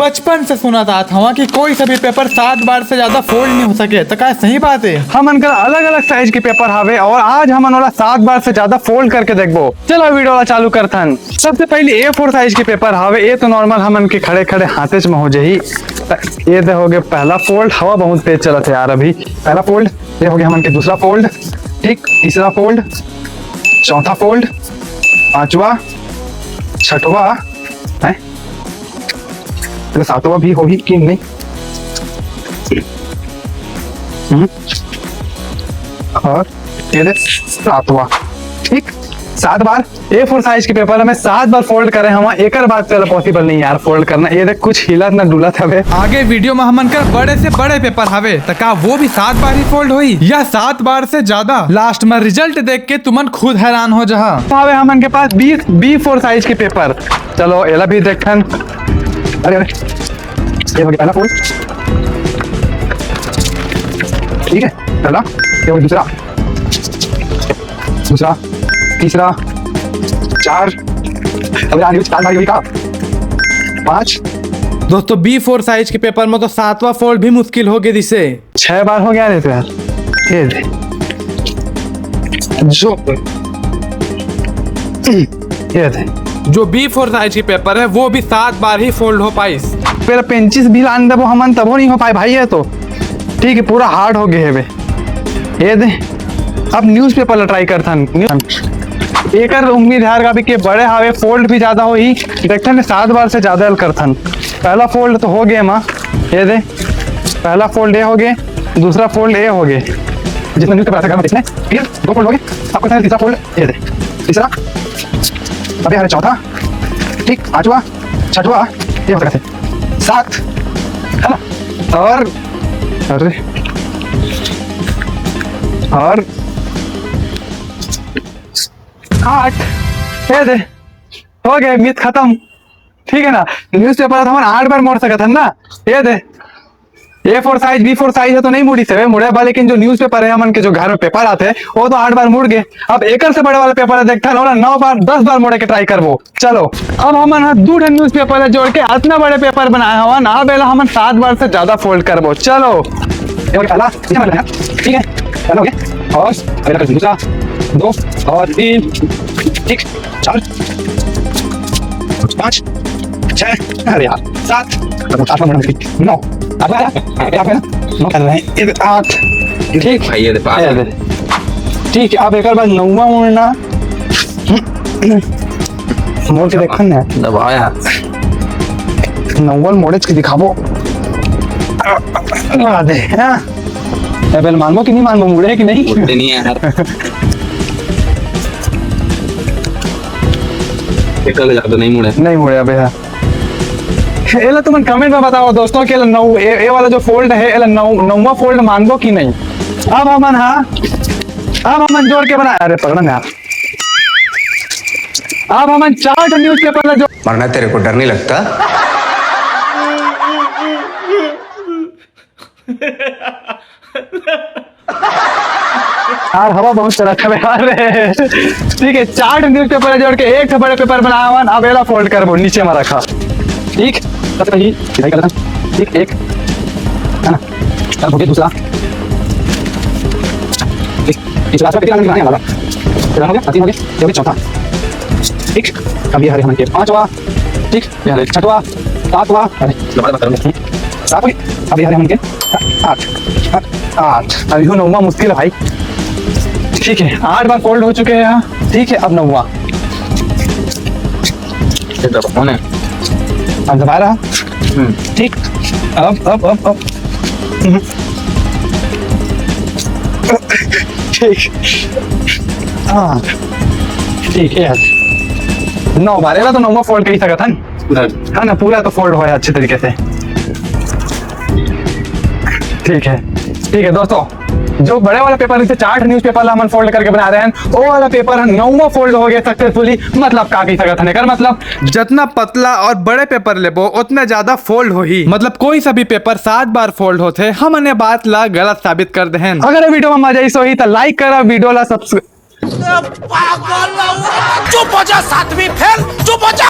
बचपन से सुना था कि कोई सा भी पेपर 7 बार से ज्यादा फोल्ड नहीं हो सके, तो क्या सही बात है? हम अनकर अलग अलग साइज के पेपर हवे और आज हम वाला 7 बार से ज्यादा फोल्ड करके देखबो। चलो वीडियो वाला चालू करथन। सबसे पहले A4 साइज के पेपर हवे। ये तो नॉर्मल हम के खड़े खड़े हाथे में हो जाही। ये दे हो गया पहला फोल्ड। हवा बहुत तेज चलत है यार अभी। पहला फोल्ड ये हो गया हम के दूसरा फोल्ड, ठीक, तीसरा फोल्ड, चौथा फोल्ड, पांचवा, छठवा है, तो सातवां भी होगी कि नहीं? और ये सातवां, ठीक। 7 बार A4 साइज के पेपर में 7 बार फोल्ड करे हम। एक बात चलो पॉसिबल नहीं यार फोल्ड करना। ये देख कुछ हिलत ना डुलत हवे। आगे वीडियो में हमन कर बड़े से बड़े पेपर हवे, तो का वो भी 7 बार ही फोल्ड हुई या 7 बार से ज्यादा? लास्ट में रिजल्ट देख के तुमन खुद हैरान हो जहा। हवे हमन के पास B4 साइज के पेपर। चलो एला भी देखन। अरे अरे ये हो गया पहला फोल्ड, ठीक है, पहला, ये हो गया दूसरा, तीसरा, 4, अब आगे 4 भाई का 5। दोस्तों B4 साइज के पेपर में तो 7वां फोल्ड भी मुश्किल हो गया। जिसे 6 बार हो गया नहीं तो यार। ये जो B4 साइज के पेपर है वो भी 7 बार ही फोल्ड हो पाई। फिर पेंचिस भी लान देबो हमन तबो नहीं हो पाए भाई। है तो ठीक है, पूरा हार्ड हो गए है। ये दे अब न्यूज़पेपर ट्राई करथन। एक उम्मीद है भी के बड़े हावे फोल्ड भी ज्यादा हो ही देखथन। 7 बार से ज्यादा करथन। पहला फोल्ड तो हो गया माँ। ये दे पहला फोल्ड ये हो गया, दूसरा फोल्ड ये हो गया। जितना न्यूज़पेपर था इसने फिर 2 फोल्ड हो गए। आपको तीसरा फोल्ड ये दे, तीसरा, अबे अरे चौथा, ठीक, पांचवा, छठवा, ये होता है 7 है ना। और अरे और 8 ये दे हो गया। मिथ खत्म, ठीक है ना। न्यूज़पेपर हम 8 बार मोड़ सकते हैं ना। ये दे A4 साइज B4 साइज है तो नहीं मुड़ी से मुड़े बा, लेकिन जो न्यूज़पेपर है हमन के जो घर में पेपर आते हैं वो तो 8 बार मुड़ गए। अब एक से बड़े वाला पेपर देखता है 9 बार 10 बार मोड़े के ट्राई करबो। चलो अब हमन 2 न्यूज़पेपर जोड़ के इतना बड़े पेपर बनाए हवन। अब हमन 7 बार से ज्यादा फोल्ड करबो। चलो पहला, ठीक है, पहला हो गया और दूसरा, 2 और 3, ठीक, 4, 5, 6, अरे यार 7, 9, 8, ठीक भाई ये ठीक है। अब एक बार 9वां मोड़ना मोड़ के देखन ना दबाया 9वां मोड़े के दिखाबो। दे पहले मानबो कि नहीं मानबो, मुड़े कि नहीं? नहीं है यार। निकल जाता नहीं मुड़े, नहीं मुड़े अबे यार। एला तुम कमेंट में बताओ दोस्तों कि ए वाला जो फोल्ड है एला 9वां फोल्ड मानबो कि नहीं। अब हमन जोड़ के बना। अरे पकड़ना यार। अब हमन 4 न्यूज़पेपर जो मरना तेरे को डर नहीं लगता? यार हवा बहुत चला था यार। ठीक है, 4 न्यूज़पेपर जोड़ के एक बड़े पेपर बनाया हुआ। अब एला फोल्ड करबो, नीचे में रखा, ठीक, ठीक, एक है ना। अब हो गया दूसरा, तीसरा बनाने वाला, हो गया, 3 हो गया, ये हो गया चौथा, ठीक। अब ये हरे हमन के 5वां, ठीक, ये हरे 6वां, 7वां, अरे 7 हो गया। अब ये हरे हमन के 8। अब यो 9वां मुश्किल है भाई, ठीक है। 8 बार फोल्ड हो चुके हैं यहाँ, ठीक है। अब 9वां अब दबा रहा, ठीक। अब ठीक, हाँ ठीक है। 9 बार तो 9वां फोल्ड कर ही सकता है ना। पूरा तो फोल्ड हो अच्छे तरीके से, ठीक है। ठीक है दोस्तों, जो बड़े वाला पेपर से 4 न्यूज़पेपर हम फोल्ड करके बना रहे हैं, वो वाला पेपर 9वां फोल्ड हो गया सक्सेसफुली। मतलब का कही सकता है, मतलब जितना पतला और बड़े पेपर लेबो उतना ज्यादा फोल्ड हो ही। मतलब कोई सा भी पेपर 7 बार फोल्ड होते, हम अन्य बात ला गलत साबित कर दे। अगर वीडियो में मजा आई सो ही तो लाइक करा, वीडियो ला सब्सक्राइब। चुप हो जा, 7वीं फेल, चुप हो जा।